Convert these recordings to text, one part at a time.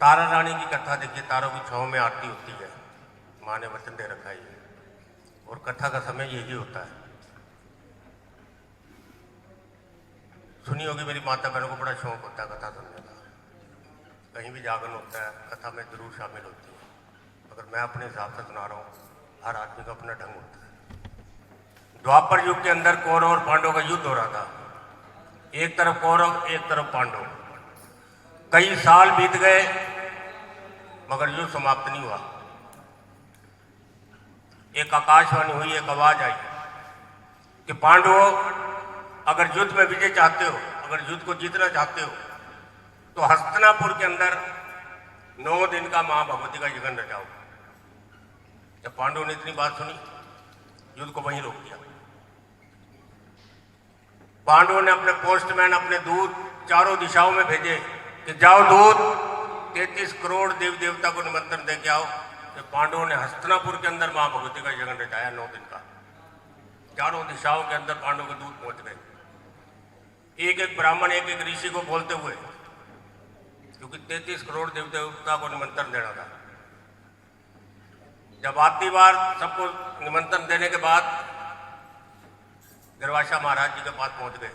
तारा रानी की कथा देखिए, तारों की छांव में आरती होती है, माँ ने वचन दे रखा है और कथा का समय यही होता है। सुनी होगी मेरी माता बहनों को बड़ा शौक होता है कथा सुनने का, कहीं भी जागरण होता है कथा में जरूर शामिल होती है। अगर मैं अपने हिसाब से सुना रहा हूँ, हर आदमी का अपना ढंग होता है। द्वापर युग के अंदर कौरव और पांडव का युद्ध हो रहा था, एक तरफ कौरव एक तरफ पांडव। कई साल बीत गए मगर युद्ध समाप्त नहीं हुआ। एक आकाशवाणी हुई, एक आवाज आई कि पांडवों, अगर युद्ध में विजय चाहते हो, अगर युद्ध को जीतना चाहते हो तो हस्तिनापुर के अंदर 9 दिन का मां भगवती का यज्ञ रचाओ। जब पांडवों ने इतनी बात सुनी, युद्ध को वहीं रोक दिया। पांडवों ने अपने पोस्टमैन, अपने दूत चारों दिशाओं में भेजे कि जाओ दूत, 33 करोड़ देवी देवता को निमंत्रण दे के आओ कि पांडवों ने हस्तिनापुर के अंदर मां भगवती का यज्ञ रचाया 9 दिन का। चारों दिशाओं के अंदर पांडवों के दूत पहुंच गए, एक एक ब्राह्मण, एक एक ऋषि को बोलते हुए, क्योंकि 33 करोड़ देवी देवता को निमंत्रण देना था। जब आती बार सबको निमंत्रण देने के बाद दरवाशा महाराज जी के पास पहुंच गए।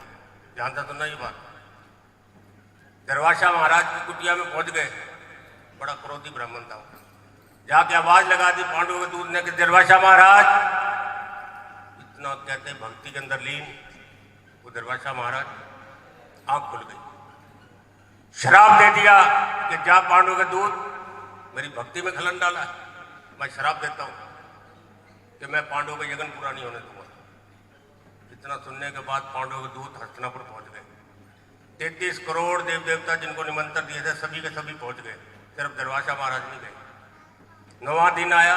जानता तो नहीं बात, दरवाशा महाराज की कुटिया में पहुंच गए। बड़ा क्रोधी ब्राह्मण था, जाके आवाज लगा दी पांडवों के दूत ने कि दरवाशा महाराज, इतना कहते भक्ति के अंदर लीन वो दरवाशा महाराज, आंख खुल गई, शराब दे दिया कि जा पांडवों के दूत मेरी भक्ति में खलन डाला, मैं शराब देता हूं कि मैं पांडवों का यज्ञ पूरा नहीं होने दूंगा। इतना सुनने के बाद पांडवों के दूत हस्तिनापुर पहुंच गए। 33 करोड़ देव देवता जिनको निमंत्रण दिए थे सभी के सभी पहुंच गए, सिर्फ दरवाशा महाराज नहीं गए। 9वां दिन आया,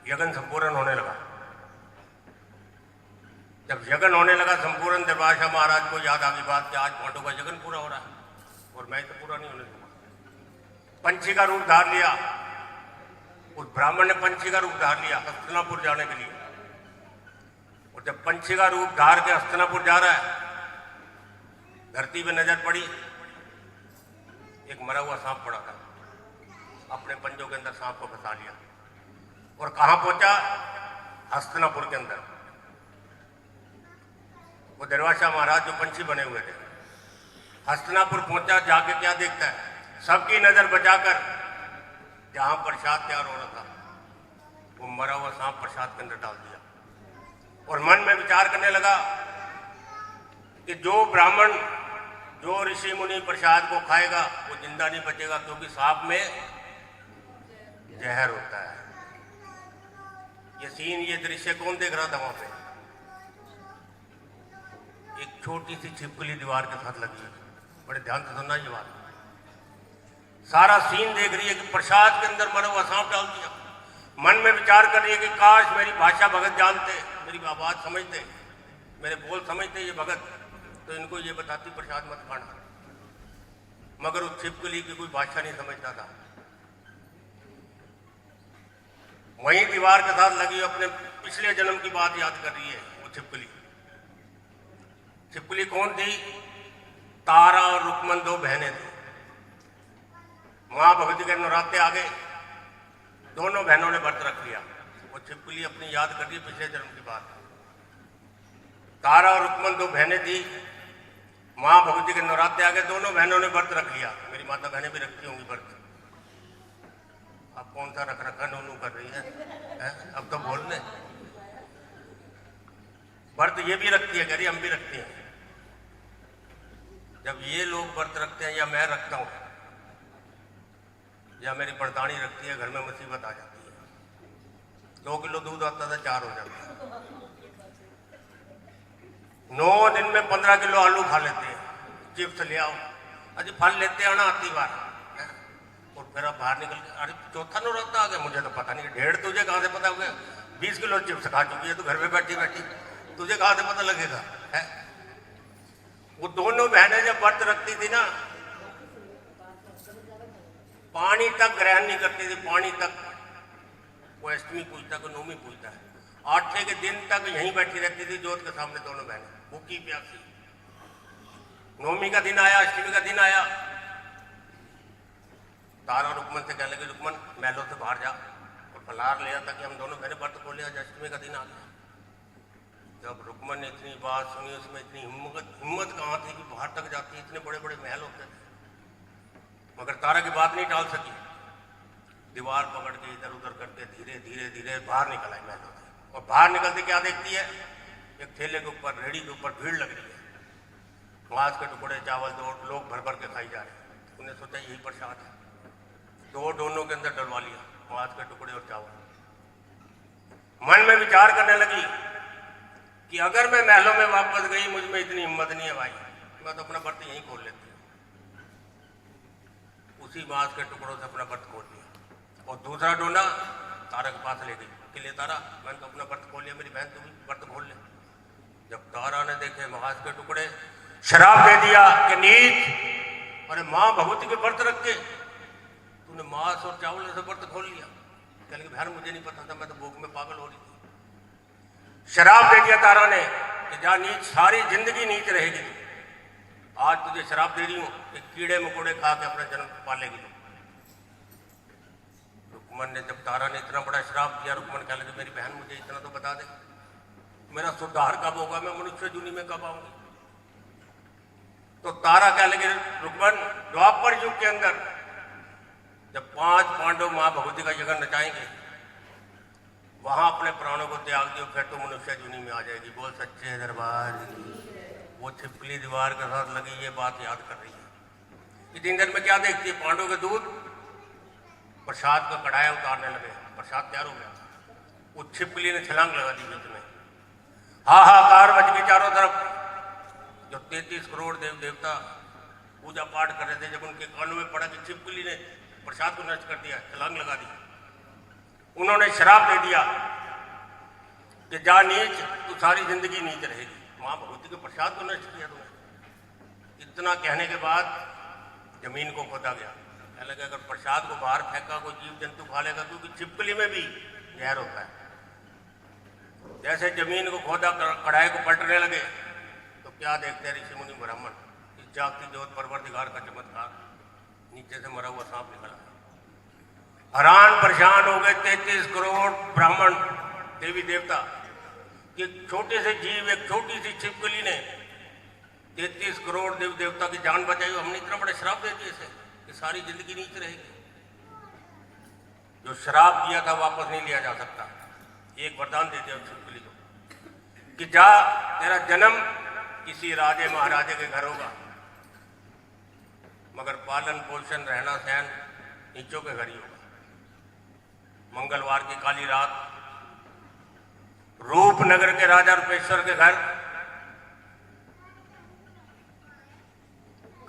यज्ञ संपूर्ण होने लगा। जब यज्ञ होने लगा संपूर्ण, दरवाशा महाराज को याद आ गई बात कि आज पांडवों का यज्ञ पूरा हो रहा है और मैं तो पूरा नहीं होने दूंगा। पंछी का रूप धार लिया, उस ब्राह्मण ने पंछी का रूप धार लिया हस्तिनापुर जाने के लिए। और जब पंछी का रूप धार के हस्तिनापुर जा रहा है, धरती पे नजर पड़ी, एक मरा हुआ सांप पड़ा था। अपने पंजों के अंदर सांप को फंसा लिया और कहां पहुंचा? हस्तिनापुर के अंदर। वो दरवाशा महाराज जो पंछी बने हुए थे, हस्तिनापुर पहुंचा, जाके क्या देखता है? सबकी नजर बचाकर जहां प्रसाद तैयार हो रहा था, वो मरा हुआ सांप प्रसाद के अंदर डाल दिया और मन में विचार करने लगा कि जो ब्राह्मण, जो ऋषि मुनि प्रसाद को खाएगा वो जिंदा नहीं बचेगा, क्योंकि सांप में जहर होता है। ये सीन, ये दृश्य कौन देख रहा था वहां पे? एक छोटी सी छिपकली दीवार के साथ लगी है, बड़े ध्यान से सुनना ये बात। सारा सीन देख रही है कि प्रसाद के अंदर मरा हुआ सांप डाल दिया। मन में विचार कर रही है कि काश मेरी भाषा भगत जानते, मेरी आवाज समझते, मेरे बोल समझते ये भगत, तो इनको ये बताती प्रसाद मत खाना। मगर उस छिपकली की कोई भाषा नहीं समझता था। वहीं दीवार के साथ लगी अपने पिछले जन्म की बात याद कर रही है वो छिपकली। छिपकली कौन थी? तारा और रुक्मन 2 बहनें थी। मां भगवती के नवरात्रे आ गए, दोनों बहनों ने व्रत रख लिया। वो छिपकली अपनी याद कर रही पिछले जन्म की बात। तारा और रुक्मन 2 बहनें थी। मां भगवती के नवरात्रे आ गए, दोनों बहनों ने व्रत रख लिया। मेरी माता बहनें भी रखती होंगी व्रत। अब कौन सा रख रखा नू कर रही है? अब तो बोल ले। व्रत ये भी रखती है, कह रही हम भी रखते हैं। जब ये लोग व्रत रखते हैं या मैं रखता हूं या मेरी पड़तानी रखती है, घर में मुसीबत आ जाती है। 2 किलो दूध आता था 4 हो जाता है। 9 दिन में 15 किलो आलू खा लेते हैं। चिप्स ले आओ, अजी फल लेते आना आती बार, और फिर अब बाहर निकल के, अरे चौथा नवरात्रा आ गया, मुझे तो पता नहीं। 1.5 तुझे कहां से पता हो गया? 20 किलो चिप्स खा चुकी है तो घर में बैठी बैठी, तुझे कहां से पता लगेगा? है वो दोनों बहनें जब व्रत रखती थी ना, पानी तक ग्रहण नहीं करती थी। पानी तक वो अष्टमी पूजता को नौमी पूजता है, 8वें के दिन तक यहीं बैठी रहती थी जोत के सामने, दोनों बहनें भूखी प्यासी। नौमी का दिन आया, अष्टमी का दिन आया, तारा रुकमन से कहने लगे, रुकमन महलों से बाहर जा और फलार ले आता कि हम दोनों बहने व्रत खोल लिया, अष्टमी का दिन आ गया। जब रुकमन ने इतनी बात सुनी, उसमें इतनी हिम्मत कहाँ थी कि बाहर तक जाती, इतने बड़े बड़े महल होते थे, मगर तारा की बात नहीं टाल सकी। दीवार पकड़ के इधर उधर करके धीरे धीरे धीरे बाहर निकल आई महलों से। और बाहर निकलते क्या देखती है, एक ठेले के ऊपर, रेहड़ी के ऊपर भीड़ लग रही है, मांस के टुकड़े, चावल, दो लोग भर भर के खाई जा रहे हैं। उन्हें सोचा यही प्रसाद है, दो डोनों के अंदर डलवा लिया मांस के टुकड़े और चावल। मन में विचार करने लगी कि अगर मैं महलों में वापस गई, मुझ में इतनी हिम्मत नहीं है भाई, मैं तो अपना व्रत यहीं खोल लेती हूँ। उसी मांस के टुकड़ों से अपना व्रत खोल लिया और दूसरा डोना तारा के पास ले गई कि ले तारा, मैंने तो अपना व्रत खोल लिया, मेरी बहन तू भी व्रत खोल ले। जब तारा ने देखे मांस के टुकड़े, शराब दे दिया कि नीच, अरे माँ भगवती के व्रत रख के तूने मांस और चावल से व्रत खोल लिया। कहने के बहन मुझे नहीं पता था, मैं तो भूख में पागल हो रही थी। शराब दे दिया तारा ने कि जा नीच, सारी जिंदगी नीच रहेगी, आज तुझे शराब दे रही हूं कि कीड़े मकोड़े खा के अपना जन्म पालेगी। रुकमन ने, जब तारा ने इतना बड़ा श्राप दिया, रुकमन कहने लगे मेरी बहन मुझे इतना तो बता दे, मेरा सुधार कब होगा, मैं मनुष्य जूनी में कब आऊंगी। तो तारा कहने लगे रुकमन, द्वापर युग के अंदर जब 5 पांडव मां भगवती का यज्ञ नचाएंगे, वहां अपने प्राणों को त्याग दियो, फिर तो मनुष्य जूनी में आ जाएगी। बोल सच्चे दरबार की। वो छिपकली दीवार के साथ लगी ये बात याद कर रही है। इतनी देर में क्या देखती है, पांडव के दूध प्रसाद का कढ़ाया उतारने लगे, प्रसाद तैयार हो गया। वो छिपकली ने छलांग लगा दी बीच में, हाहाकार मच गई चारों तरफ। जो 33 करोड़ देव देवता पूजा पाठ कर रहे थे, जब उनके कानों में पड़ा कि छिपकली ने प्रसाद को नष्ट कर दिया, छलांग लगा दी, उन्होंने श्राप दे दिया कि जा नीच, तू सारी जिंदगी नीच रहेगी, मां भगवती के प्रसाद को नष्ट किया तुमने। इतना कहने के बाद जमीन को खोदा गया। कहने लगे अगर प्रसाद को बाहर फेंका कोई जीव जंतु खा लेगा, क्योंकि छिपकली में भी जहर होता है। जैसे जमीन को खोदा, कढ़ाई को पलटने लगे, तो क्या देखते हैं ऋषि मुनि ब्राह्मण, इस जागती ज्योत परवरदिगार का चमत्कार, नीचे से मरा हुआ सांप निकला। हैरान परेशान हो गए 33 करोड़ ब्राह्मण देवी देवता कि छोटे से जीव, एक छोटी सी छिपकली ने 33 करोड़ देव देवता की जान बचाई। हमने इतना बड़ा श्राप दे दिया इसे कि सारी जिंदगी नीच रहेगी। जो श्राप दिया था वापस नहीं लिया जा सकता। एक वरदान दे दिया छिपकली को कि जा, तेरा जन्म किसी राजे महाराजे के घर होगा, मगर पालन पोषण रहना सहन नीचों के घर ही होगा। मंगलवार की काली रात रूपनगर के राजा रूपेश्वर के घर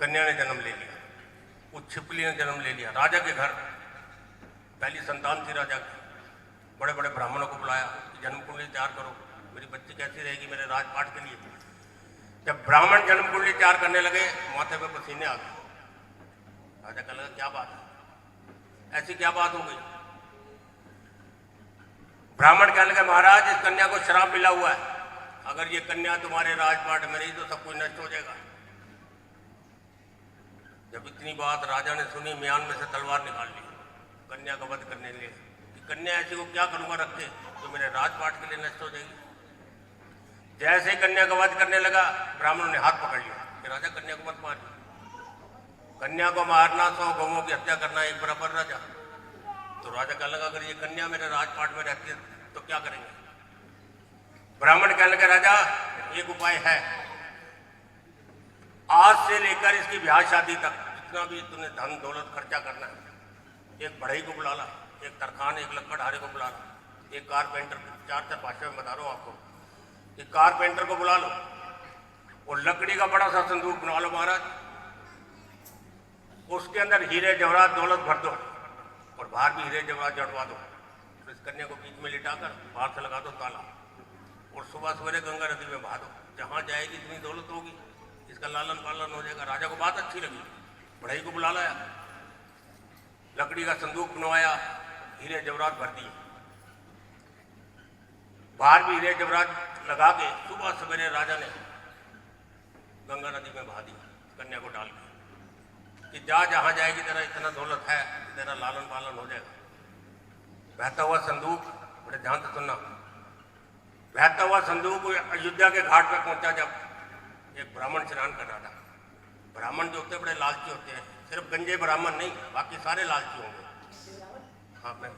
कन्या ने जन्म ले लिया, उस छिपकली ने जन्म ले लिया। राजा के घर पहली संतान थी राजा की। बड़े बड़े ब्राह्मणों को बुलाया कि जन्म कुंडली तैयार करो, मेरी बच्ची कैसी रहेगी मेरे राजपाट के लिए। जब ब्राह्मण जन्म कुंडली तैयार करने लगे, माथे पे पसीने आ गए। राजा कहने लगा क्या बात है, ऐसी क्या बात हो गई। ब्राह्मण कहने लगे महाराज इस कन्या को श्राप मिला हुआ है, अगर ये कन्या तुम्हारे राजपाट में रही तो सब कुछ नष्ट हो जाएगा। जब इतनी बात राजा ने सुनी, म्यान में से तलवार निकाल ली कन्या का वध करने के लिए कि कन्या ऐसी को क्या करूंगा रखते जो मेरे राजपाट के लिए नष्ट हो जाएगी। जैसे ही कन्या का वध करने लगा, ब्राह्मणों ने हाथ पकड़ लिया कि राजा कन्या को मत मारिए, कन्या को मारना 100 गौओं की हत्या करना एक बराबर। राजा तो राजा कहने लगा अगर ये कन्या मेरे राजपाट में रहती है तो क्या करेंगे। ब्राह्मण कहने लगे राजा एक उपाय है, आज से लेकर इसकी ब्याह शादी तक जितना भी तूने धन दौलत खर्चा करना है, एक बढ़ई को बुला ला, एक तरखान, एक लकड़हारे को बुला ला, एक कारपेंटर, 4 भाषा में बता रहा हूं आपको, एक कारपेंटर को बुला लो और लकड़ी का बड़ा सा संदूक बना लो महाराज, उसके अंदर हीरे जवाहरात दौलत भर दो और बाहर भी हीरे जवाहरात जड़वा दो। तो इस कन्या को बीच में लिटाकर बाहर से लगा दो ताला और सुबह सवेरे गंगा नदी में बहा दो। जहां जाएगी इतनी दौलत होगी, इसका लालन पालन हो जाएगा। राजा को बात अच्छी लगी, बढ़ई को बुला लाया, लकड़ी का संदूक बनवाया, हीरे जवाहरात भर दिए, बाहर भी हीरे जवाहरात लगा के सुबह सवेरे राजा ने गंगा नदी में बहा दी कन्या को डाल के। कि जा जहाँ जाएगी तेरा इतना दौलत है, तेरा लालन पालन हो जाएगा। बहता हुआ संदूक, बड़े ध्यान से सुनना, बहता हुआ संदूक अयोध्या के घाट पे पहुंचा जब एक ब्राह्मण स्नान कर रहा था। ब्राह्मण जो होते हैं बड़े लालची होते हैं, सिर्फ गंजे ब्राह्मण नहीं, बाकी सारे लालची होंगे। हाँ मैं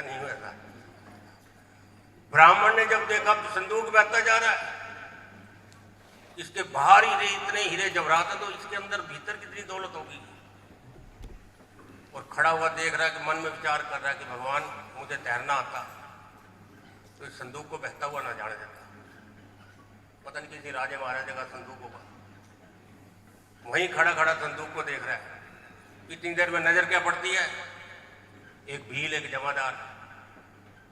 नहीं हूँ ऐसा। ब्राह्मण ने जब देखा तो संदूक बहता जा रहा है, इसके बाहर हीरे, इतने हीरे जवाहरात है, तो इसके अंदर भीतर कितनी दौलत होगी। और खड़ा हुआ देख रहा है कि मन में विचार कर रहा है कि भगवान मुझे तैरना आता तो इस संदूक को बहता हुआ ना जाने देता। पता नहीं किसी राजे महाराजे का संदूक होगा। वहीं खड़ा खड़ा संदूक को देख रहा है। इतनी देर में नजर क्या पड़ती है, एक भील, एक जमादार,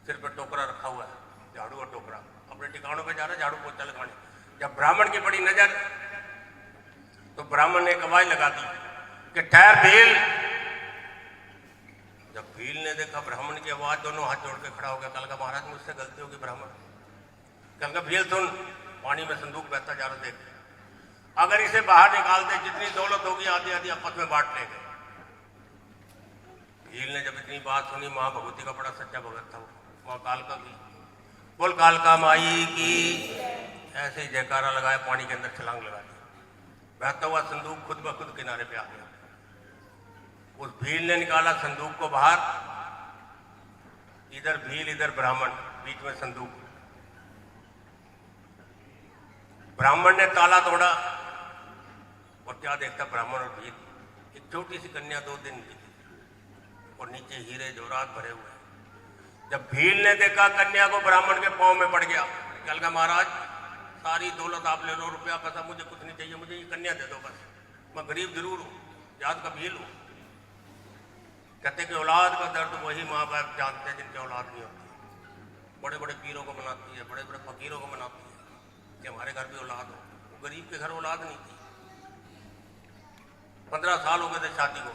सिर पर टोकरा रखा हुआ है, झाड़ू और टोकरा, अपने ठिकानों पे जा रहा है झाड़ू पोछा लगाने। जब ब्राह्मण की पड़ी नजर तो ब्राह्मण ने एक आवाज लगा दी कि ठहर भील। जब भील ने देखा ब्राह्मण की आवाज, दोनों हाथ जोड़ के खड़ा हो गया। कल का महाराज मुझसे गलती होगी। ब्राह्मण कल का भील सुन, पानी में संदूक बहता जा रहा, देख अगर इसे बाहर निकाल दे जितनी दौलत होगी आधी आधी आपस में बांट लेंगे। भील ने जब इतनी बात सुनी, माँ भगवती का बड़ा सच्चा भगत था वो, माँ कालका की, बोल कालका माई की, ऐसे ही जयकारा लगाया, पानी के अंदर छलांग लगा दी। बहता हुआ संदूक खुद ब खुद किनारे पे आ गया। उस भील ने निकाला संदूक को बाहर, इधर भील इधर ब्राह्मण, बीच में संदूक। ब्राह्मण ने ताला तोड़ा और क्या देखता ब्राह्मण और भील, एक छोटी सी कन्या 2 दिन की और नीचे हीरे जवाहरात भरे हुए हैं। जब भील ने देखा कन्या को, ब्राह्मण के पांव में पड़ गया। कल का महाराज सारी दौलत आप ले लो, रुपया पैसा मुझे कुछ नहीं चाहिए, मुझे ये कन्या दे दो बस, मैं गरीब जरूर हूँ, जात का भील हूँ। कहते कि औलाद का दर्द वही माँ बाप जानते हैं जिनकी औलाद नहीं होती। बड़े बड़े पीरों को बनाती है, बड़े बड़े फकीरों को बनाती है कि हमारे घर भी औलाद हो। गरीब के घर औलाद नहीं थी। 15 साल हो गए थे शादी को।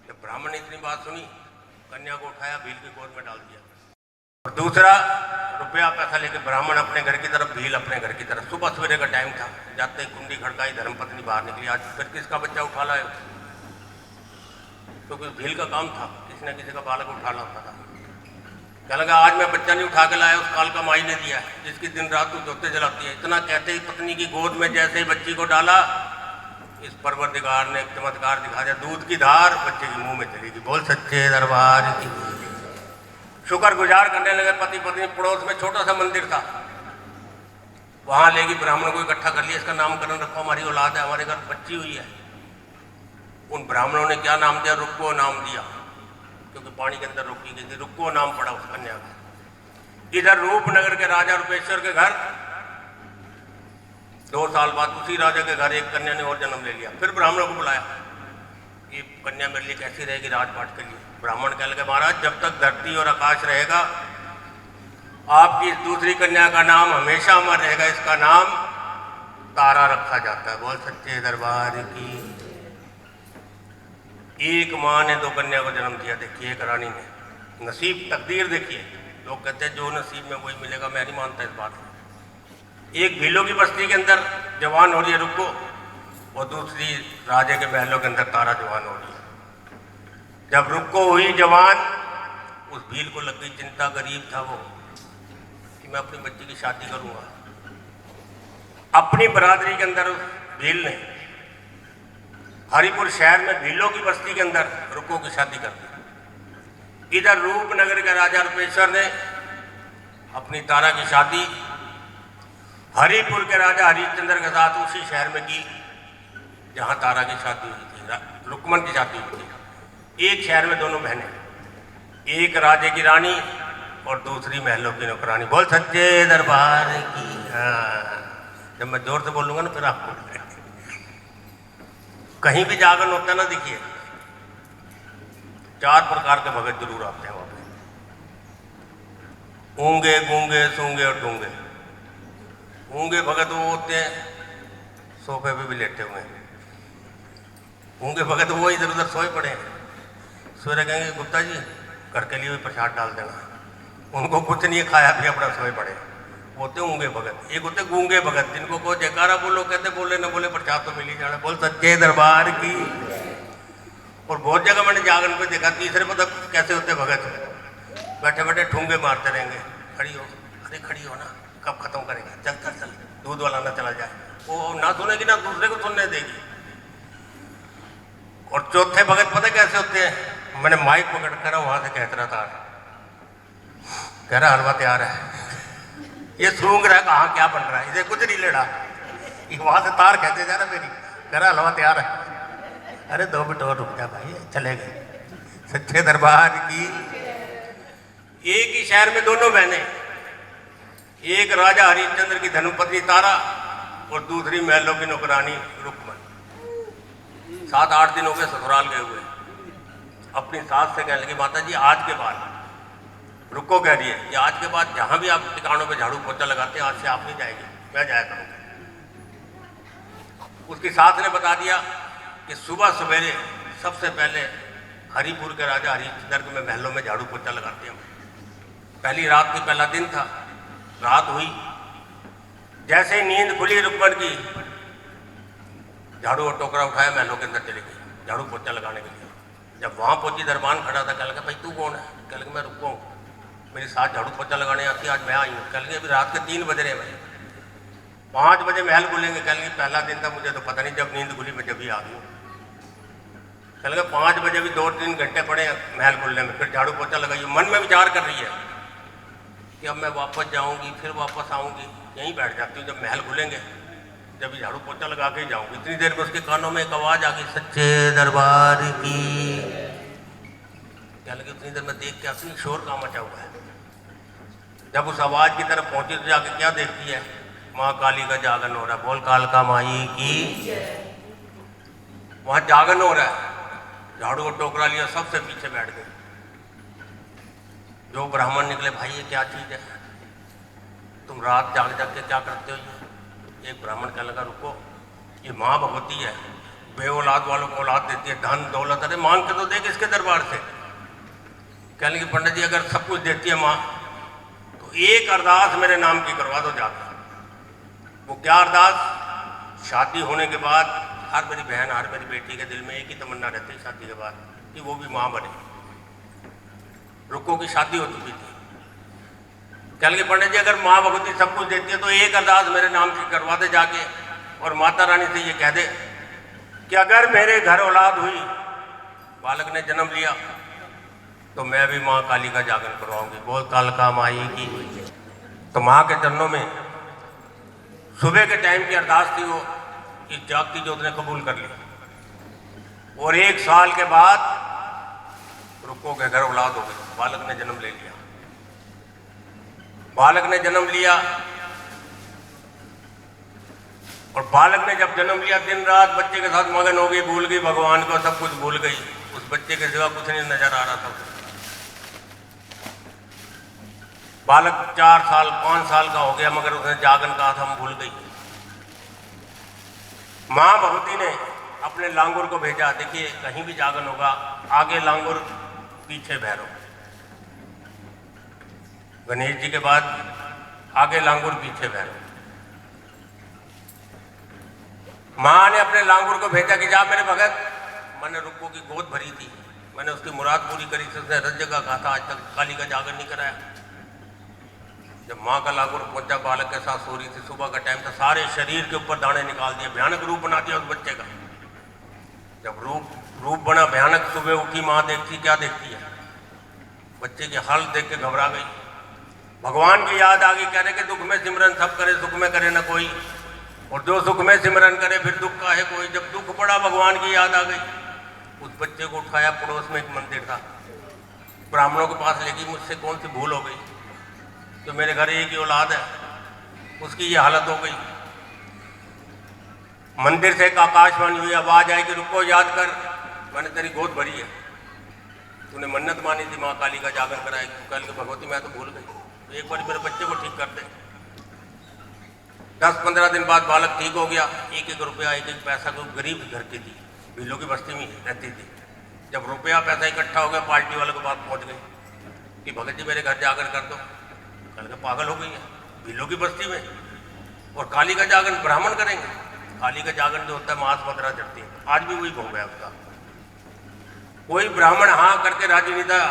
जब ब्राह्मण ने इतनी बात सुनी, कन्या को उठाया, भील की गोद में डाल दिया। और दूसरा रुपया पैसा लेके ब्राह्मण अपने घर की तरफ, भील अपने घर की तरफ। सुबह सवेरे का टाइम था, जाते ही कुंडी खड़काई, धर्मपत्नी बाहर निकली। आज फिर किसका बच्चा उठा लाए, तो भील का काम था, किसी न किसी का बालक उठा लाता था। क्या लगा आज मैं बच्चा नहीं उठा के लाया, उस काल का माई ने दिया है जिसकी दिन रात तू जोते जलाती है। इतना कहते ही पत्नी की गोद में जैसे ही बच्ची को डाला, इस परवरदिगार ने एक चमत्कार दिखा दिया। दूध की धार बच्चे के मुंह में चलेगी। बोल सच्चे दरबार की। शुक्र गुजार करने लगे पति पत्नी। पड़ोस में छोटा सा मंदिर था, वहां लेगी, ब्राह्मण को इकट्ठा कर लिया, इसका नामकरण रखो, हमारी औलाद है, हमारे घर बच्ची हुई है। उन ब्राह्मणों ने क्या नाम दिया, रुक्को नाम दिया, क्योंकि पानी के अंदर रोकी गई थी। रुक्को नाम पड़ा उस कन्या का। इधर रूपनगर के राजा रूपेश्वर के घर 2 साल बाद उसी राजा के घर एक कन्या ने और जन्म ले लिया। फिर ब्राह्मणों को बुलाया, ये कन्या मेरे लिए कैसी रहेगी राजपाट के लिए। ब्राह्मण कहने लगे महाराज जब तक धरती और आकाश रहेगा, आपकी इस दूसरी कन्या का नाम हमेशा अमर रहेगा। इसका नाम तारा रखा जाता है। बोल सच्चे दरबार की। एक माँ ने 2 कन्या को जन्म दिया। देखिए एक रानी ने, नसीब तकदीर देखिए। लोग कहते हैं जो नसीब में वही मिलेगा, मैं नहीं मानता इस बात को। एक भीलों की बस्ती के अंदर जवान हो रही है रुक्को, और दूसरी राजे के महलों के अंदर तारा जवान हो रही है। जब रुक्को हुई जवान, उस भील को लग गई चिंता, गरीब था वो, कि मैं अपनी बच्ची की शादी करूंगा। अपनी बरादरी के अंदर उस भील ने हरिपुर शहर में भीलों की बस्ती के अंदर रुक्को की शादी कर दी। इधर रूपनगर के राजा रूपेश्वर ने अपनी तारा की शादी हरिपुर के राजा हरिश्चंद्र के साथ उसी शहर में की जहां तारा की शादी हुई थी, रुक्मन की शादी हुई थी। एक शहर में दोनों बहनें, एक राजे की रानी और दूसरी महलों की नौकरानी। बोल सच्चे दरबार की। हाँ, जब मैं जोर से बोलूंगा ना फिर आपको कहीं भी जागरण होता ना, देखिए 4 प्रकार के भगत जरूर आते हैं वहां पे। ऊंगे गूंगे सूंगे और डूंगे। ऊंगे भगत वो होते हैं सोफे पे भी लेटे हुए हैं। ऊंगे भगत वो इधर उधर सोए पड़े हैं। सवेरे कहेंगे गुप्ता जी घर के लिए भी प्रसाद डाल देना, उनको कुछ नहीं खाया भी अपना सोए पड़े। होते ऊंगे भगत। एक होते गूंगे भगत, जिनको को जयकारा बोलो कहते बोले न बोले प्रसाद तो मिल ही जाना। बोल सच्चे दरबार की। और बहुत जगह मैंने जागरण पे देखा, तीसरे पता कैसे होते भगत, बैठे बैठे ठूंगे मारते रहेंगे, खड़ी हो, अरे खड़ी हो ना, कब खत्म करेंगे, चल चल चल, दूध वाला ना चला जाए, वो ना सुनेगी ना दूसरे को सुनने देगी। और चौथे भगत पता कैसे होते हैं, मैंने माइक पकड़ कर वहां से कहता रहा था, कह रहा हलवा तैयार है, ये सूंघ रहा है कहाँ क्या बन रहा है, इसे कुछ नहीं लेना, वहां से तार कहते जा रहा मेरी, कह रहा हलवा तैयार है, अरे 2 मिनट और रुक जा भाई, चले गए। सच्चे दरबार की। एक ही शहर में दोनों बहनें, एक राजा हरिश्चंद्र की धर्मपत्नी तारा और दूसरी महलों की नौकरानी रुक्मन। 7-8 दिन हो गए ससुराल गए हुए, अपनी सास से कहने लगी, माता जी आज के बाद, रुको कह रही है कि आज के बाद जहां भी आप ठिकानों पे झाड़ू पोछा लगाते हैं, आज से आप नहीं जाएंगे, मैं जाया करूंगा। उसकी सास ने बता दिया कि सुबह सवेरे सबसे पहले हरिपुर के राजा हरिश्चंद्र में महलों में झाड़ू पोछा लगाते हैं। पहली रात की पहला दिन था, रात हुई, जैसे ही नींद खुली रुक्मन की, झाड़ू और टोकरा उठाया, महलों के अंदर चली गई झाड़ू पोछा लगाने के लिए। जब वहां पहुंची दरबान खड़ा था, कह लगा भाई तू कौन है, कह लगा मैं रुको हूँ, मेरी साथ झाड़ू पोछा लगाने आती है, आज मैं आई हूँ। कह लगे अभी रात के 3 बज रहे भाई, 5 बजे महल खुलेंगे। कह लगे पहला दिन था, मुझे तो पता नहीं, जब नींद खुली मैं जब ही आ गई। कह लगे 5 बजे भी 2-3 घंटे पड़े महल खुलने में, फिर झाड़ू पोछा लगाइए। मन में विचार कर रही है कि अब मैं वापस जाऊंगी, फिर वापस आऊंगी, यहीं बैठ जाती हूँ, जब महल खुलेंगे जब झाड़ू पोछा लगा के ही जाऊंगी। इतनी देर में उसके कानों में एक आवाज आ गई, सच्चे दरबार की। क्या लगे उतनी देर में देख के अपनी शोर कहाँ मचा हुआ है। जब उस आवाज की तरफ पहुंची तो जाके क्या देखती है, माँ काली का जागरण हो रहा है, बोल कालका माई की। वहां जागरण हो रहा है, झाड़ू और टोकरा लिया, सबसे पीछे बैठ गए। जो ब्राह्मण निकले, भाई ये क्या चीज है, तुम रात जाग जाग के क्या करते हो। एक ब्राह्मण कहने लगा, रुको, ये माँ भगवती है, बे औलाद वालों को औलाद देती है, धन दौलत, अरे मांग के तो देख इसके दरबार से। कहने लगे पंडित जी अगर सब कुछ देती है माँ, तो एक अरदास मेरे नाम की करवा दो जाकर। वो क्या अरदास, शादी होने के बाद हर मेरी बहन, हर मेरी बेटी के दिल में एक ही तमन्ना रहती है शादी के बाद, कि वो भी माँ बने। रुको की शादी हो चुकी थी। कह लगे पंडित जी अगर माँ भगवती सब कुछ देती है तो एक अरदास मेरे नाम की करवा दे जाके, और माता रानी से ये कह दे कि अगर मेरे घर औलाद हुई, बालक ने जन्म लिया, तो मैं भी माँ काली का जागरण करवाऊंगी, बोल कालका माई की। तो माँ के चरणों में सुबह के टाइम की अरदास थी, वो इस जागती जोत ने कबूल कर ली। और 1 साल के बाद रुको के घर औलाद हो गई, बालक ने जन्म ले लिया। बालक ने जन्म लिया, और बालक ने जब जन्म लिया, दिन रात बच्चे के साथ मगन हो गई, भूल गई भगवान को, सब कुछ भूल गई। उस बच्चे के सिवा कुछ नहीं नजर आ रहा था। बालक 4 साल 5 साल का हो गया, मगर उसने जागरण कहा था, हम भूल गई। मां भगवती ने अपने लांगुर को भेजा, देखिए कहीं भी जागरण होगा, आगे लांगुर पीछे भैरव। गणेश जी के बाद आगे लांगुर पीछे भैरव। मां ने अपने लांगुर को भेजा कि जा मेरे भगत, मैंने रुक्को की गोद भरी थी, मैंने उसकी मुराद पूरी करी थी, उसने हर जगह कहा था, आज तक काली का जागरण नहीं कराया। जब माँ का लांगुर पहुंचा, बालक के साथ सो रही थी, सुबह का टाइम था, सारे शरीर के ऊपर दाने निकाल दिए, भयानक रूप बना दिया उस बच्चे का। जब रूप बना भयानक, सुबह उठी माँ देखती, क्या देखती है, बच्चे की हालत देख के घबरा गई, भगवान की याद आ गई, कह रहे कि दुख में सिमरन सब करे, सुख में करे ना कोई, और जो सुख में सिमरन करे फिर दुख का है कोई। जब दुख पड़ा भगवान की याद आ गई, उस बच्चे को उठाया, पड़ोस में एक मंदिर था, ब्राह्मणों के पास लेगी, मुझसे कौन सी भूल हो गई, तो मेरे घर एक ही औलाद है, उसकी ये हालत हो गई। मंदिर से एक आकाशवाणी हुई, आवाज आई कि रुको याद कर, मैंने तेरी गोद भरी है, तूने मन्नत मानी थी माँ काली का जागरण कराएगी। तो कल के भगवती मैं तो भूल गई, तो एक बार मेरे बच्चे को ठीक कर दे। 10-15 दिन बाद बालक ठीक हो गया, 1-1 रुपया 1-1 पैसा को गरीब घर की थी, भीलों की बस्ती में रहती थी। जब रुपया पैसा इकट्ठा हो गया, पार्टी वालों के पास पहुंच गई कि भगत जी मेरे घर जागरण कर दो। कल के पागल हो गई है, भीलों की बस्ती में, और काली का जागरण ब्राह्मण करेंगे। काली का जागरण जो होता है मांस मदिरा चढ़ती है, आज भी वही भोग है उसका। कोई ब्राह्मण हाँ करके राजी नहीं था।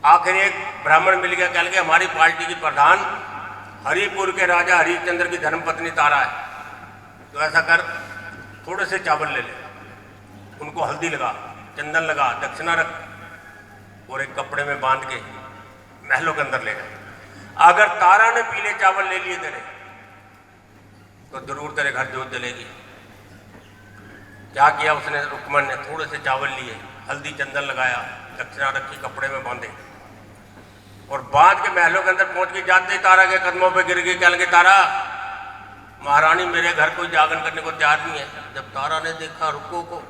आखिर एक ब्राह्मण मिल गया, कह के हमारी पार्टी की प्रधान हरिपुर के राजा हरिश्चंद्र की धर्मपत्नी तारा है, तो ऐसा कर थोड़े से चावल ले ले, उनको हल्दी लगा, चंदन लगा, दक्षिणा रख और एक कपड़े में बांध के महलों के अंदर ले जा। अगर तारा ने पीले चावल ले लिए तेरे तो जरूर तेरे घर जोत जलेगी। क्या किया उसने, रुक्मन ने थोड़े से चावल लिए, हल्दी चंदन लगाया, दक्षिणा रखी, कपड़े में बांधे और बांध के महलों के अंदर पहुंच के जाते ही तारा के कदमों पे गिर गई। कह लगे तारा महारानी मेरे घर कोई जागरण करने को तैयार नहीं है। जब तारा ने देखा रुक्को को,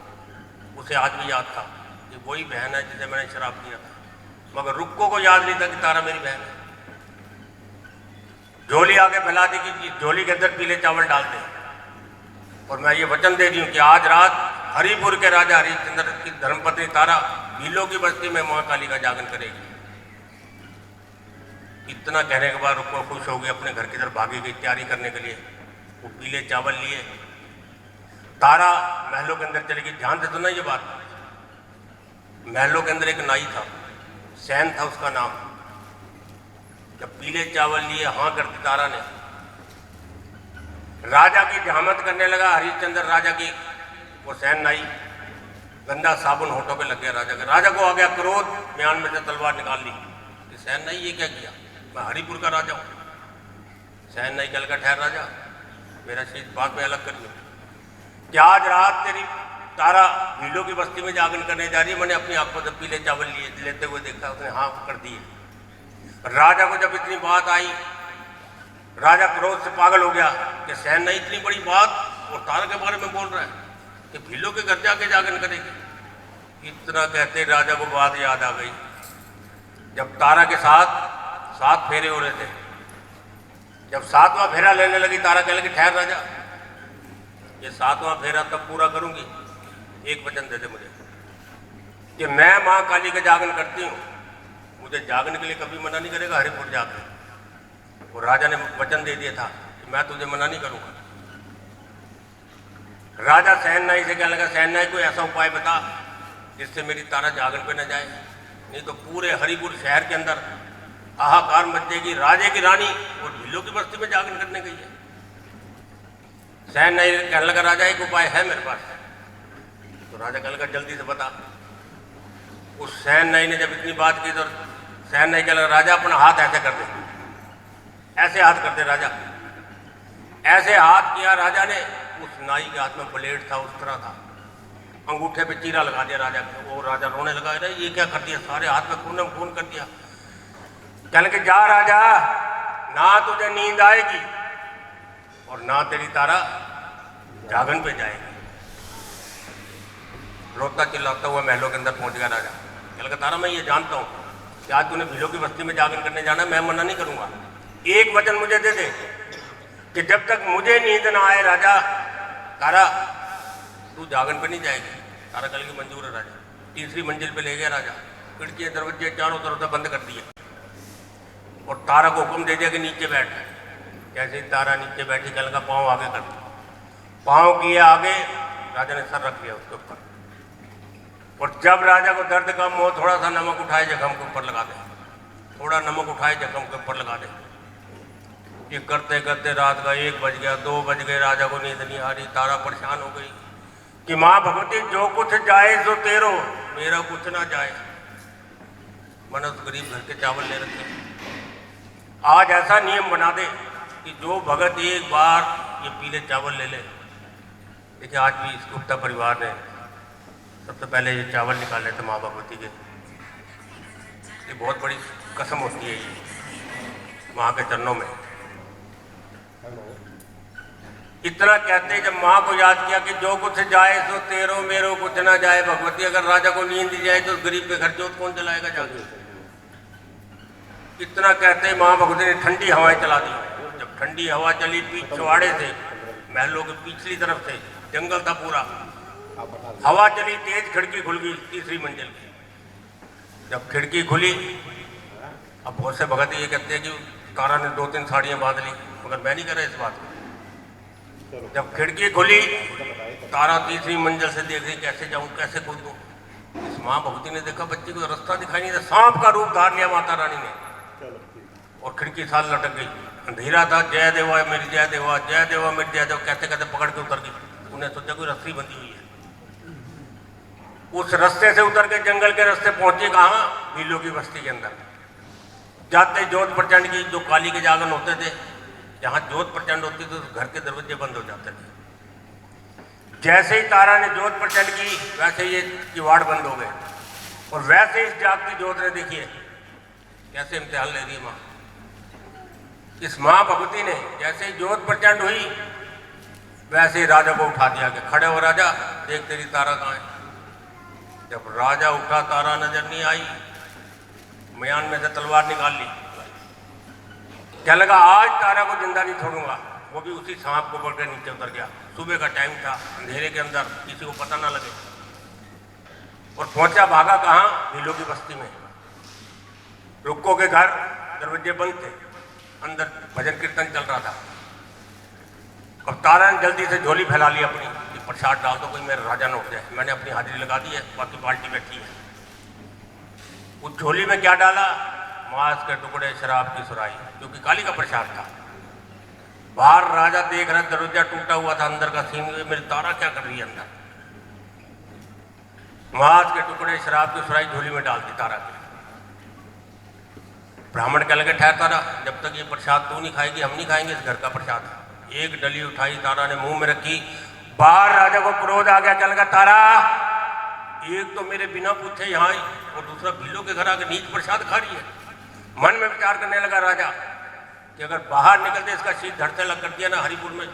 उसे आज भी याद था कि वही बहन है जिसे मैंने शराब दिया था, मगर रुक्को को याद नहीं था कि तारा मेरी बहन है। झोली आगे फैला दी कि झोली के अंदर पीले चावल डाल दे और मैं ये वचन दे रही हूँ कि आज रात हरिपुर के राजा हरिश्चंद्र की धर्मपत्नी तारा भीलों की बस्ती में मां काली का जागरण करेगी। इतना कहने के बाद रुक्को खुश हो गई, अपने घर की तरफ भागी गई तैयारी करने के लिए। वो पीले चावल लिए, तारा महलों के अंदर चली गई। ध्यान से सुना ये बात, महलों के अंदर एक नाई था, सैन था उसका नाम। जब पीले चावल लिए हाँ करती तारा ने, राजा की जहामत करने लगा हरिश्चंद्र राजा की। वो सैन नाई गंदा साबुन होठों पे लग गया राजा के। राजा को आ गया क्रोध, म्यान में से तलवार निकाल ली कि सैन नाई ये क्या किया, मैं हरिपुर का राजा हूं। सैन नाई कल का ठहर राजा, मेरा शीत बाद में अलग करिए। क्या आज रात तेरी तारा भीलों की बस्ती में जागरण करने जा रही है? मैंने अपनी आंखों से पीले चावल लिए लेते हुए देखा, उसने हाँ कर दिए। राजा को जब इतनी बात आई, राजा क्रोध से पागल हो गया कि सैन नाई इतनी बड़ी बात और तारा के बारे में बोल रहा है कि भीलों के घर जाके जागरण करेगी। इतना कहते राजा को बात याद आ गई, जब तारा के साथ 7 फेरे हो रहे थे। जब 7वां फेरा लेने लगी, तारा कहने लगी ठहर राजा, ये 7वां फेरा तब पूरा करूंगी, एक वचन दे दे मुझे कि मैं मां काली का जागरण करती हूँ, मुझे जागने के लिए कभी मना नहीं करेगा हरिपुर जाकर। और राजा ने वचन दे दिया था कि मैं तुझे मना नहीं करूंगा। राजा सैन नाई से कहने लगा, सैन नाई कोई ऐसा उपाय बता जिससे मेरी तारा जागरण पे न जाए, नहीं तो पूरे हरिपुर शहर के अंदर हाहाकार मच जाएगी। राजे की रानी और भीलों की बस्ती में जागरण करने गई है। सैन नाई कहने लगा, राजा एक उपाय है मेरे पास। तो राजा कहने लगा, जल्दी से बता। उस सैन नाई ने जब इतनी बात की तो सैन नाई कहने लगा, राजा अपना हाथ ऐसे कर दे, ऐसे हाथ कर दे राजा। ऐसे हाथ किया राजा ने, उस नाई के हाथ में ब्लेड था, उस तरह था, अंगूठे पे चीरा लगा दिया राजा को। वो राजा रोने लगा, अरे ये क्या कर दिया, सारे हाथ में खून खून कर दिया। कहने के जा राजा, ना तुझे नींद आएगी और ना तेरी तारा जागरण पे जाएगी। रोता चिल्लाता हुआ महलों के अंदर पहुंच गया राजा। कहने लगा, तारा मैं ये जानता हूँ कि आज तूने भीलों की बस्ती में जागरण करने जाना, मैं मना नहीं करूंगा। एक वचन मुझे दे दे कि जब तक मुझे नींद ना आए राजा, तारा तू जागरण पे नहीं जाएगी। तारा कल की मंजूर है राजा। तीसरी मंजिल पे ले गया राजा, खिड़की दरवाजे चारों तरफ से बंद कर दिए और तारा को हुक्म दे दिया कि नीचे बैठ। जैसे ही तारा नीचे बैठी, कल का पाँव आगे कर, पाँव किए आगे, राजा ने सर रख दिया उसके ऊपर। और जब राजा को दर्द कम हो, थोड़ा सा नमक उठाए जख्म के ऊपर लगा दे, थोड़ा नमक उठाए जख्म के ऊपर लगा दे। ये करते करते रात का 1 बज गया, 2 बज गए, राजा को नींद नहीं आ रही। तारा परेशान हो गई कि माँ भगवती जो कुछ जाए सो तेरो, मेरा कुछ ना जाए। मैंने उस गरीब घर के चावल ले रखे, आज ऐसा नियम बना दे कि जो भगत एक बार ये पीले चावल ले ले। देखिए आज भी इस गुप्ता परिवार ने सबसे पहले ये चावल निकाले थे माँ भगवती के। ये बहुत बड़ी कसम होती है ये माँ के चरणों में। इतना कहते हैं, जब माँ को याद किया कि जो कुछ जाए सो तेरो, मेरो कुछ ना जाए। भगवती अगर राजा को नींद दी जाए तो उस गरीब के घर जोत कौन जलाएगा जाके। इतना कहते हैं, माँ भगवती ने ठंडी हवाएं चला दी। जब ठंडी हवा चली, पिछवाड़े से, महलों की पिछली तरफ से जंगल था पूरा, हवा चली तेज, खिड़की खुल गई तीसरी मंजिल की। जब खिड़की खुली, अब बहुत से भगत ये कहते हैं कि तारा ने 2-3 साड़ियाँ बांध ली, मगर मैं नहीं कर रहा इस बात को। जब खिड़की खुली, तारा तीसरी मंजिल से देख रही, कैसे जाऊं, कैसे कूदूं। माँ भगवती ने देखा बच्ची को रास्ता दिखाई नहीं था, सांप का रूप धार लिया माता रानी ने और खिड़की साल लटक गई। अंधेरा था, जय देवा मेरी जय देवा, जय देवा मेरी जय देवा कहते कहते पकड़ के उतर गई। उन्हें सोचा कोई रस्सी बंधी हुई है। उस रास्ते से उतर के जंगल के रास्ते पहुंचे कहाँ? भीलों की बस्ती के अंदर। जाते जोत प्रचंड की जो काली के जागरण होते थे, जहां जोत प्रचंड होती थी तो घर के दरवाजे बंद हो जाते थे। जैसे ही तारा ने जोत प्रचंड की वैसे ही ये किवाड़ बंद हो गए और वैसे ही इस जागती जोत ने देखिए कैसे इम्तिहान ले रही है माँ। इस माँ भगवती ने जैसे ही जोत प्रचंड हुई वैसे ही राजा को उठा दिया कि खड़े हो राजा, देख तेरी तारा कहाँ है। जब राजा उठा तारा नजर नहीं आई, म्यान में से तलवार निकाल ली। क्या लगा आज तारा को जिंदा नहीं छोड़ूंगा। वो भी उसी सांप को पकड़ के नीचे उतर गया। सुबह का टाइम था, अंधेरे के अंदर किसी को पता ना लगे और पहुंचा भागा कहाँ? भीलों की बस्ती में। रुक्को के घर दरवाजे बंद थे, अंदर भजन कीर्तन चल रहा था। अब तारा ने जल्दी से झोली फैला ली अपनी कि प्रसाद डाल दो, कोई मेरा राजा न उठ जाए। मैंने अपनी हाजिरी लगा दी है, बाकी पार्टी बैठी है। उस झोली में क्या डाला? मांस के टुकड़े, शराब की सुराई, क्योंकि काली का प्रसाद था। बाहर राजा देख रहा, दरवाजा टूटा हुआ था, अंदर का सीन, मेरी तारा क्या कर रही है अंदर। मांस के टुकड़े, शराब की सुराई झोली में डाल दी तारा के। ब्राह्मण कह लगे ठहर तारा, जब तक ये प्रसाद तू नहीं खाएगी हम नहीं खाएंगे, इस घर का प्रसाद। एक डली उठाई तारा ने मुंह में रखी। बाहर राजा को क्रोध आ गया, क्या लगा तारा एक तो मेरे बिना पूछे यहाँ आई और दूसरा भीलों के घर आके नीच प्रसाद खा रही है। मन में विचार करने लगा राजा कि अगर बाहर निकलते इसका शीत धड़ से लग कर दिया ना, हरिपुर में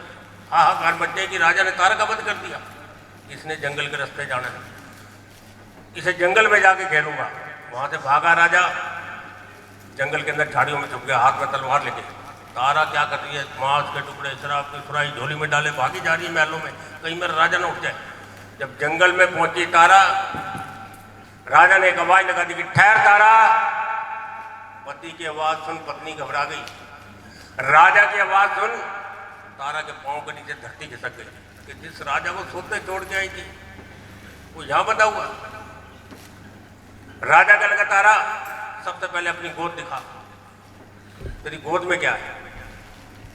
हाहाकार मच जाएगी। राजा ने तारा का वध कर दिया। इसने जंगल के रास्ते जाना है, इसे जंगल में जाके घेरूंगा। वहां से भागा राजा, जंगल के अंदर झाड़ियों में छुप गया, हाथ में तलवार लेके। तारा क्या कर रही है? मांस के टुकड़े, शराब की सुराई झोली में डाले भागी जा रही है महलों में, कहीं मेरा राजा न उठ जाए। जब जंगल में पहुंची तारा, राजा ने एक आवाज लगा दी कि ठहर तारा। पति की आवाज सुन पत्नी घबरा गई। राजा की आवाज सुन तारा के पांव के नीचे धरती खिसक गई कि जिस राजा को सोते छोड़ के आई थी वो यहां बंधा हुआ। राजा का लगा तारा सबसे पहले अपनी गोद दिखा, तेरी गोद में क्या है?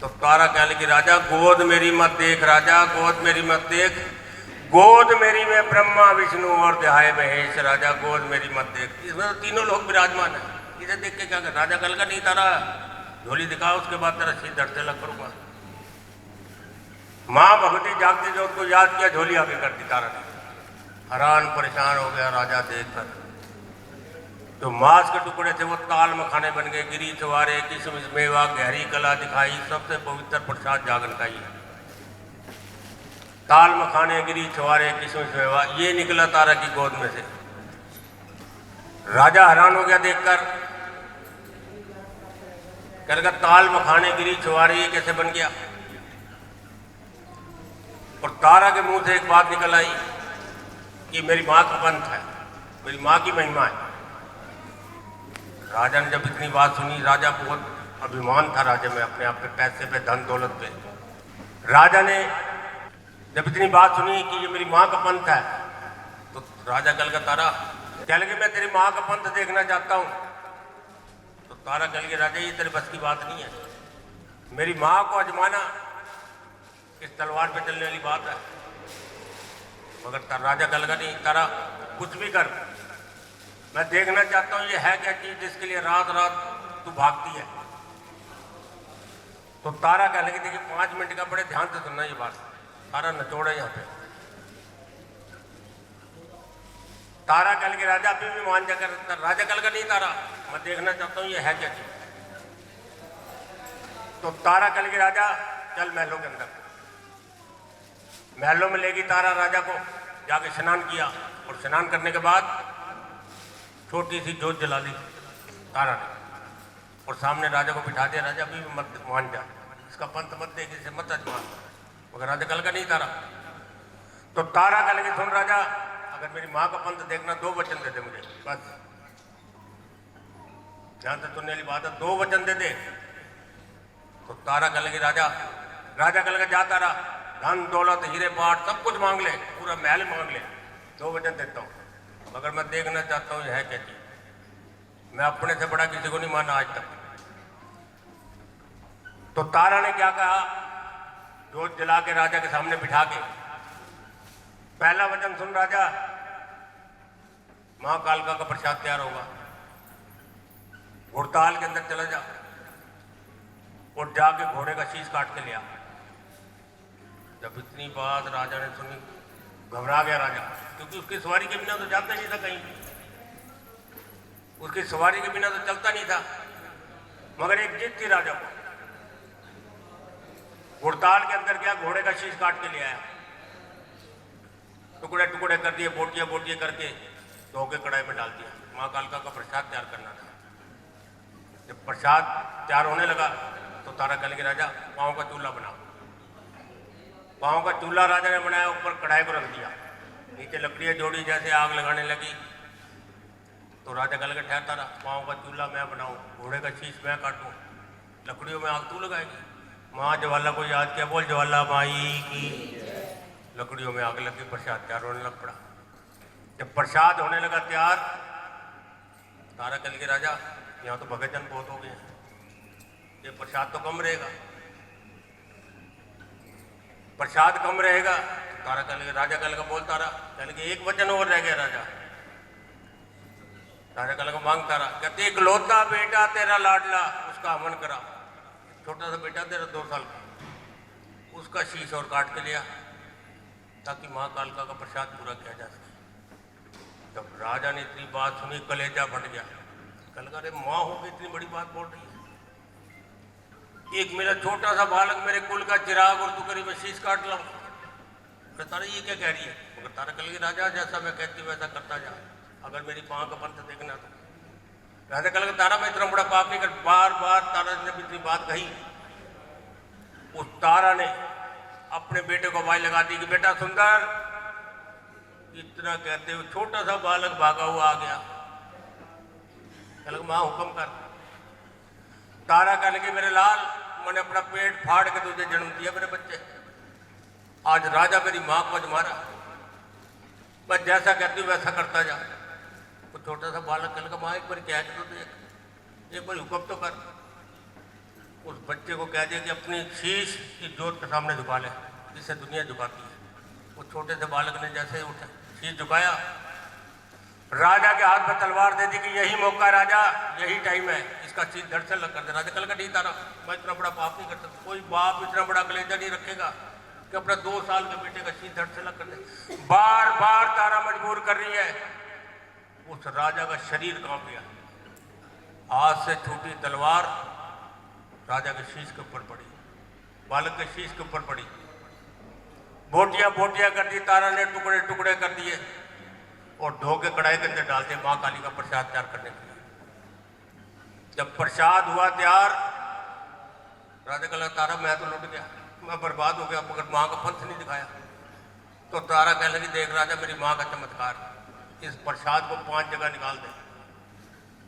तो तारा कह लगी राजा गोद मेरी मत देख, राजा गोद मेरी मत देख, गोद मेरी में ब्रह्मा विष्णु और देहाय महेश। राजा गोद मेरी मत देख, इसमें तो तीनों लोग विराजमान है, इसे देख के क्या कर? राजा कल का नहीं तारा झोली दिखा, उसके बाद तेरा शीत धड़ से लग करूंगा। माँ भगवती जागती जोत को याद किया, झोली आगे कर दी तारा ने। हैरान परेशान हो गया राजा देखकर। जो मांस के टुकड़े थे वो ताल मखाने बन गए, गिरी चुवारे, किशमिश मेवा, गहरी कला दिखाई, सबसे पवित्र प्रसाद जागन का ही। ताल मखाने, गिरी चुवारे, किशमिश मेवा, ये निकला तारा की गोद में से। राजा हैरान हो गया देखकर, कह लगा ताल मखाने, गिरी चुवारे ये कैसे बन गया? और तारा के मुंह से एक बात निकल आई कि मेरी माँ का पंथ है, मेरी माँ की महिमा है। राजा ने जब इतनी बात सुनी, राजा को बहुत अभिमान था राजा में, अपने आप पे, पैसे पे, धन दौलत पे। राजा ने जब इतनी बात सुनी कि ये मेरी माँ का पंथ है, तो राजा कल का तारा कह लगे मैं तेरी माँ का पंथ देखना चाहता हूँ। तो तारा कल के राजा ये तेरे बस की बात नहीं है, मेरी माँ को आजमाना इस तलवार पे चलने वाली बात है। मगर राजा कल का नहीं, तारा कुछ भी कर, मैं देखना चाहता हूं ये है क्या चीज जिसके लिए रात रात तू भागती है। तो तारा कह लगी देखिए 5 मिनट का, बड़े ध्यान से सुनना ये बात। तारा नचोड़ा यहां पे। तारा कल के राजा अभी भी मान जाकर, राजा कल का नहीं तारा, मैं देखना चाहता हूं ये है क्या चीज। तो तारा कल के राजा चल महलों के अंदर। महलों में लेगी तारा राजा को, जाके स्नान किया और स्नान करने के बाद छोटी सी जोत जला ली तारा ने और सामने राजा को बिठा दिया। राजा अभी भी मत मान जा, इसका पंथ मत देख, इसे मत अजमा। मगर राजा कल का नहीं तारा। तो तारा कल के सुन राजा, अगर मेरी माँ का पंथ देखना 2 वचन दे दे मुझे, बस ध्यान से सुनने वाली बात है, 2 वचन दे दे। तो तारा कल के राजा कल का जा तारा, धन दौलत हीरे पाट सब कुछ मांग ले, पूरा महल मांग ले, 2 वचन देता हूँ। मगर मैं देखना चाहता हूँ यह है क्या चीज। मैं अपने से बड़ा किसी को नहीं माना आज तक। तो तारा ने क्या कहा, जोत जला के राजा के सामने बिठा के पहला वचन सुन राजा, मां कालका का प्रसाद तैयार होगा, घुड़ताल के अंदर चला जा और जाके घोड़े का शीश काट के लिया। जब इतनी बात राजा ने सुनी, घबरा गया राजा, क्योंकि उसकी सवारी के बिना तो जाता नहीं था कहीं, उसकी सवारी के बिना तो चलता नहीं था। मगर एक जिद थी राजा को, घुड़ताल के अंदर गया, घोड़े का शीश काट के ले आया, टुकड़े टुकड़े कर दिए, बोटियां बोटियां करके धो के कढ़ाई में डाल दिया। माँ कालका का प्रसाद तैयार करना था। जब प्रसाद तैयार होने लगा तो तारा कह लगी, राजा पाँव का चूल्हा बनाओ। पाँव का चूल्हा राजा ने बनाया, ऊपर कढ़ाई को रख दिया, नीचे लकड़ियाँ जोड़ी, जैसे आग लगाने लगी। तो राजा कह लगे, ठहरता रहा, पाँव का चूल्हा मैं बनाऊँ, घोड़े का शीश मैं काटूँ, लकड़ियों में आग तू लगाएगी। माँ ज्वाला को याद किया, बोल ज्वाला माई की। लकड़ियों में आग लगी, प्रसाद तैयार होने लग पड़ा। जब प्रसाद होने लगा तैयार, तारा कह लगे, राजा यहाँ तो भगतजन बहुत हो गए हैं, ये प्रसाद तो कम रहेगा, प्रसाद कम रहेगा। तारा कह लगे, राजा कह लगा, बोल तारा, कह लगे एक वचन और रह गया राजा। राजा कह लगा, मांग तारा। कहते, इकलौता बेटा तेरा लाडला, उसका हवन करा। छोटा सा बेटा तेरा 2 साल का, उसका शीश और काट के लिया, ताकि माँ कालका का प्रसाद पूरा किया जा सके। जब राजा ने इतनी बात सुनी, कलेजा फट गया। कल का, अरे माँ होगी इतनी बड़ी बात बोल रही है, एक मेरा छोटा सा बालक, मेरे कुल का चिराग, और तू करीब मैं शीश काट लाऊं। तारा ये क्या कह रही है? मगर तारा कह लगी, राजा जैसा मैं कहती हूँ वैसा करता जा, अगर मेरी पाँव का पंथ देखना तो। राजा कह लगा, तारा मैं इतना बड़ा पाप नहीं कर। बार बार तारा ने इतनी बात कही, उस तारा ने अपने बेटे को आवाज लगा दी कि बेटा सुंदर। इतना कहते हुए छोटा सा बालक भागा हुआ आ गया। कह लगा, माँ हुक्म कर। तारा कह लगी, मेरे लाल, मैंने अपना पेट फाड़ के तुझे जन्म दिया मेरे बच्चे, आज राजा मेरी माँ को आज मारा, मैं जैसा कहती हूँ वैसा करता जा। वो छोटा सा बालक कह लगा, माँ एक बार कह तो देख, एक बार हुक्म तो कर। उस बच्चे को कह दिया कि अपनी शीश की जोत के सामने झुका ले, जिससे दुनिया झुकाती है। वो छोटे से बालक ने जैसे उठा, शीश झुकाया, राजा के हाथ में तलवार दे दी कि यही मौका राजा, यही टाइम है, इसका शीश धड़ से लग कर दे। राजा कल का, नहीं तारा, मैं इतना बड़ा पाप नहीं कर सकता। कोई बाप इतना बड़ा कलेजा नहीं रखेगा कि अपना 2 साल के बेटे का शीश धड़ से लग कर दे। बार बार तारा मजबूर कर रही है। उस राजा का शरीर कांप गया। हाथ से छूटी तलवार राजा के शीश के ऊपर पड़ी, बालक के शीश के ऊपर पड़ी, बोटियां बोटियां कर दी। तारा ने टुकड़े टुकड़े कर दिए और धो के कढ़ाई के अंदर डालते माँ काली का प्रसाद तैयार करने के लिए। जब प्रसाद हुआ तैयार, राजा कह लगा, तारा मैं तो लुट गया, मैं बर्बाद हो गया, मगर माँ का पंथ नहीं दिखाया। तो तारा कह लगी, देख राजा, मेरी माँ का चमत्कार, इस प्रसाद को 5 जगह निकाल दे।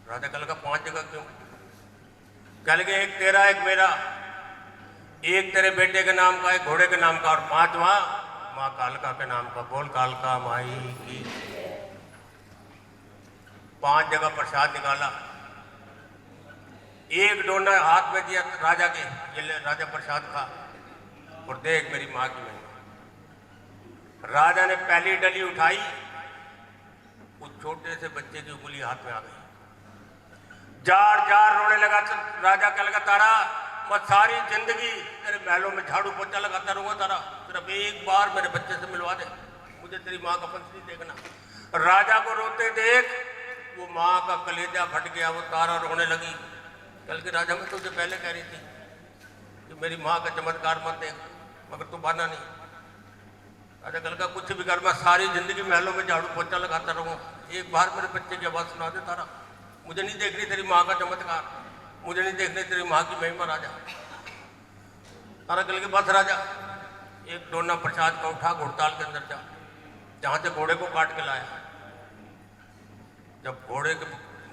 राजा कह लगा, 5 जगह क्यों? कह लगे, एक तेरा, एक मेरा, एक तेरे बेटे के नाम का, एक घोड़े के नाम का, और 5वां माँ कालका के नाम का। बोल कालका माई की। 5 जगह प्रसाद निकाला, एक डोना हाथ में दिया राजा के, ये ले राजा प्रसाद खा और देख मेरी माँ की महिमा। राजा ने पहली डली उठाई, उस छोटे से बच्चे की उंगली हाथ में आ गई। जार जार रोने लगा। राजा कह लगा, तारा मैं सारी जिंदगी तेरे महलों में झाड़ू पोछा लगाता रहूंगा, तारा सिर्फ एक बार मेरे बच्चे से मिलवा दे, मुझे तेरी माँ का पंथ नहीं देखना। राजा को रोते देख वो माँ का कलेजा फट गया, वो तारा रोने लगी। कल के, राजा मैं तुझे पहले कह रही थी कि मेरी माँ का चमत्कार मत देख, मगर तू माना नहीं। राजा कल का, कुछ भी कर, मैं सारी जिंदगी महलों में झाड़ू पोछा लगाता रहूंगा, एक बार मेरे बच्चे की आवाज़ सुना दे तारा, मुझे नहीं देख रही तेरी माँ का चमत्कार, मुझे नहीं देखने तेरी माँ की महिमा। राजा तारा कल के, बस राजा, एक डोना प्रसाद का उठा, घुड़ताल के अंदर जा, जहाँ से घोड़े को काट के लाया। जब घोड़े के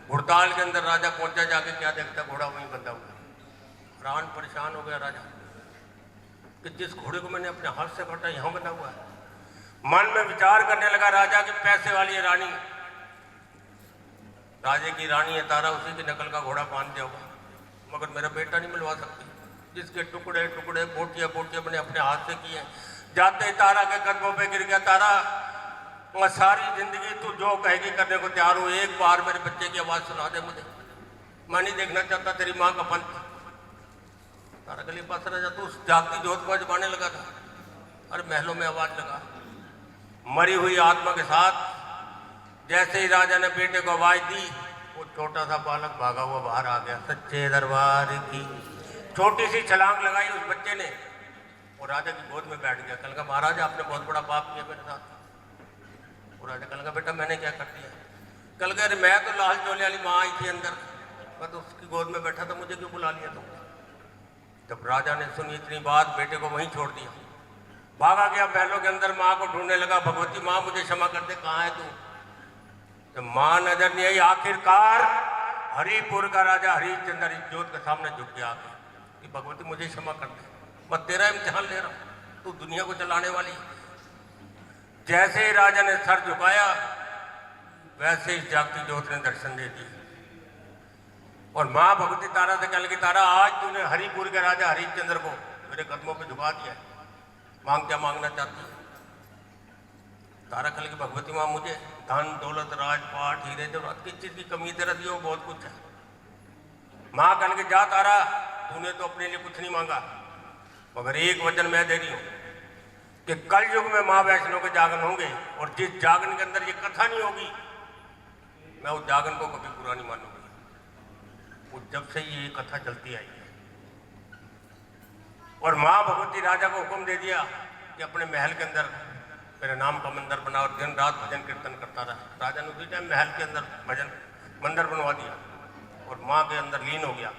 घुड़ताल के अंदर राजा पहुंचा, जाके क्या देखता, घोड़ा वहीं बंधा हुआ। हैरान परेशान हो गया राजा कि जिस घोड़े को मैंने अपने हाथ से काटा यहाँ बंधा हुआ है। मन में विचार करने लगा राजा कि पैसे वाली रानी राजे की रानी है तारा, उसी की नकल का घोड़ा बांध दिया होगा, मगर मेरा बेटा नहीं मिलवा सकती, जिसके टुकड़े टुकड़े बोटियां बोटियां मैंने अपने हाथ से किए। जाते ही तारा के कदमों पे गिर गया। तारा, मैं सारी जिंदगी तू जो कहेगी करने को तैयार हूं, एक बार मेरे बच्चे की आवाज सुना दे मुझे, मैं नहीं देखना चाहता तेरी माँ का पंथ। तारा गली पास रह जा, तू उस जागती जोत को जमाने लगा था। अरे महलों में आवाज लगा, मरी हुई आत्मा के साथ जैसे ही राजा ने बेटे को आवाज दी, वो छोटा सा बालक भागा हुआ बाहर आ गया। सच्चे दरबार की छोटी सी छलांग लगाई उस बच्चे ने और राजा की गोद में बैठ गया। कल का महाराज आपने बहुत बड़ा पाप किया मेरे साथ। और राजा कल का बेटा मैंने क्या कर दिया? कल का मैं तो लाल चोले वाली माँ आई थी अंदर, मैं तो उसकी गोद में बैठा था, मुझे क्यों बुला लिया तुमने? जब राजा ने सुनी इतनी बात, बेटे को वहीं छोड़ दिया, भागा गया महलों के अंदर, माँ को ढूंढने लगा। भगवती माँ मुझे क्षमा कर दे, कहाँ है तू? जब माँ नजर नहीं आई, आखिरकार हरिपुर का राजा हरिश्चंद्र इस जोत के सामने झुक गया कि भगवती मुझे क्षमा कर दे, मैं तेरा इम्तिहान ले रहा हूं, तू दुनिया को चलाने वाली। जैसे ही राजा ने सर झुकाया, वैसे ही जागती जोत ने दर्शन दे दिए और माँ भगवती तारा से कहने लगी, तारा आज तूने हरिपुर के राजा हरिश्चंद्र को मेरे कदमों पे झुका दिया है, मांग क्या मांगना चाहती है? तारा कहने लगी, भगवती माँ मुझे धन दौलत राजपाट हीरे जवाहरात किस चीज की कमी तेरा दियो, बहुत कुछ है। माँ कहने लगी, जा तारा, तूने तो अपने लिए कुछ नहीं मांगा, मगर एक वचन मैं दे रही हूं कि कल युग में माँ वैष्णो के जागरण होंगे और जिस जागरण के अंदर ये कथा नहीं होगी, मैं उस जागरण को कभी पूरा नहीं मानूंगी। वो जब से ये कथा चलती आई है और माँ भगवती राजा को हुक्म दे दिया कि अपने महल के अंदर मेरे नाम का मंदिर बना और दिन रात भजन कीर्तन करता रहा। राजा ने उसी टाइम महल के अंदर भजन मंदिर बनवा दिया और माँ के अंदर लीन हो गया।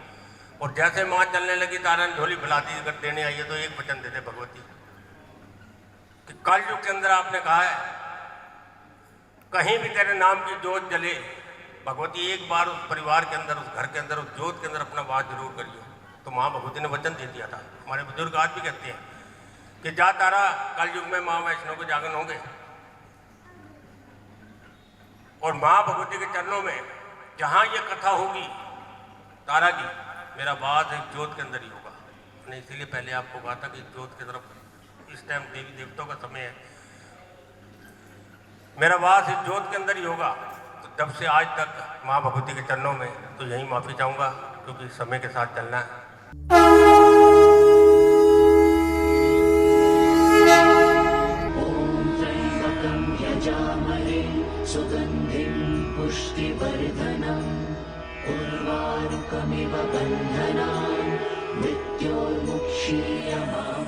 और जैसे माँ चलने लगी, तारा ने झोली फैला दी, अगर देने आई है तो एक वचन दे दे भगवती कि कल युग के अंदर आपने कहा है कहीं भी तेरे नाम की जोत जले, भगवती एक बार उस परिवार के अंदर, उस घर के अंदर, उस जोत के अंदर अपना वास जरूर करियो। तो माँ भगवती ने वचन दे दिया था। हमारे बुजुर्ग आज भी कहते हैं कि जा तारा, कल युग में माँ वैष्णो के जागरण होंगे और माँ भगवती के चरणों में जहां ये कथा होगी तारा की, मेरा वास एक जोत के अंदर ही होगा। मैंने इसीलिए पहले आपको कहा था कि जोत की तरफ इस टाइम देवी देवताओं का समय है, मेरा वास इस जोत के अंदर ही होगा। तो तब से आज तक माँ भगवती के चरणों में तो यही माफी चाहूंगा, क्योंकि समय के साथ चलना है। सुगन्धिं पुष्टिवर्धनम् उर्वारुकमिव बन्धनान् मृत्योर्मुक्षीयमामृतात्।